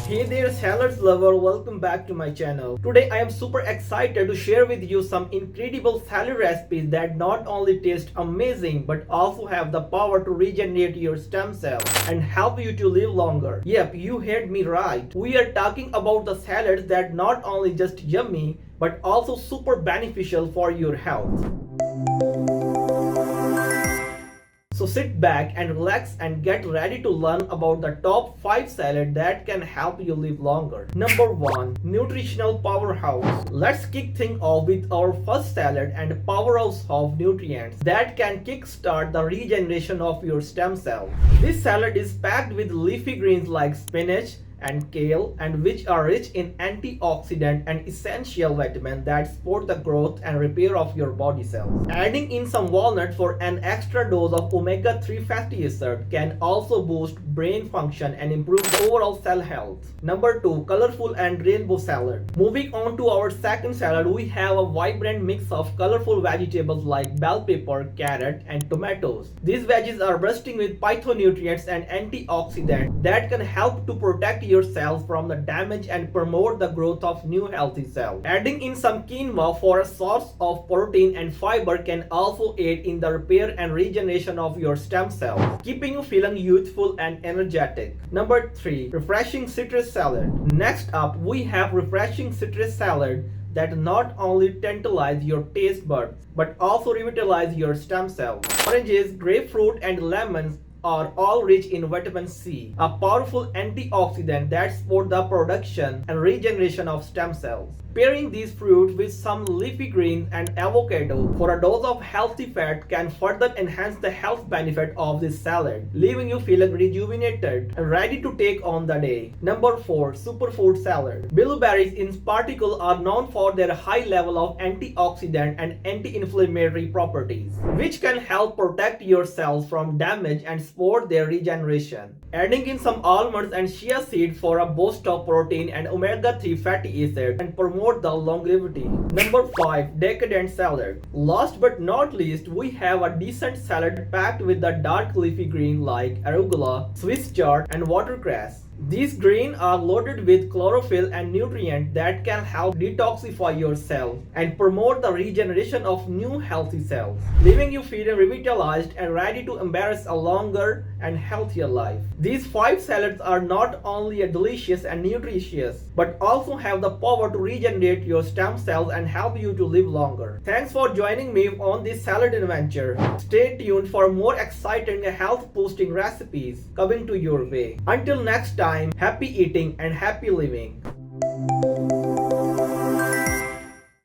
Hey there salads lover, welcome back to my channel. Today I am super excited to share with you some incredible salad recipes that not only taste amazing but also have the power to regenerate your stem cells and help you to live longer. Yep, you heard me right. We are talking about the salads that not only just yummy but also super beneficial for your health. So sit back and relax and get ready to learn about the top 5 salads that can help you live longer. Number 1. Nutritional Powerhouse. Let's kick things off with our first salad and powerhouse of nutrients that can kickstart the regeneration of your stem cells. This salad is packed with leafy greens like spinach and kale, and which are rich in antioxidant and essential vitamins that support the growth and repair of your body cells. Adding in some walnut for an extra dose of omega-3 fatty acid can also boost brain function and improve the overall cell health. Number 2. Colorful and rainbow salad. Moving on to our second salad, we have a vibrant mix of colorful vegetables like bell pepper, carrot, and tomatoes. These veggies are bursting with phytonutrients and antioxidants that can help to protect your cells from the damage and promote the growth of new healthy cells. Adding in some quinoa for a source of protein and fiber can also aid in the repair and regeneration of your stem cells, keeping you feeling youthful and energetic. Number 3. Refreshing citrus salad. Next up, we have refreshing citrus salad that not only tantalize your taste buds but also revitalize your stem cells. Oranges, grapefruit, and lemons are all rich in vitamin C, a powerful antioxidant that supports the production and regeneration of stem cells. Pairing these fruits with some leafy greens and avocado for a dose of healthy fat can further enhance the health benefit of this salad, leaving you feeling rejuvenated and ready to take on the day. Number 4. Superfood salad. Blueberries in particular are known for their high level of antioxidant and anti-inflammatory properties, which can help protect your cells from damage and support their regeneration. Adding in some almonds and chia seeds for a boost of protein and omega-3 fatty acids and promote the longevity. Number 5. Decadent salad. Last but not least, we have a decent salad packed with the dark leafy green like arugula, Swiss chard, and watercress. These greens are loaded with chlorophyll and nutrients that can help detoxify your cells and promote the regeneration of new healthy cells, leaving you feeling revitalized and ready to embrace a longer and healthier life. These 5 salads are not only delicious and nutritious, but also have the power to regenerate your stem cells and help you to live longer. Thanks for joining me on this salad adventure. Stay tuned for more exciting health boosting recipes coming to your way. Until next time, happy eating and happy living.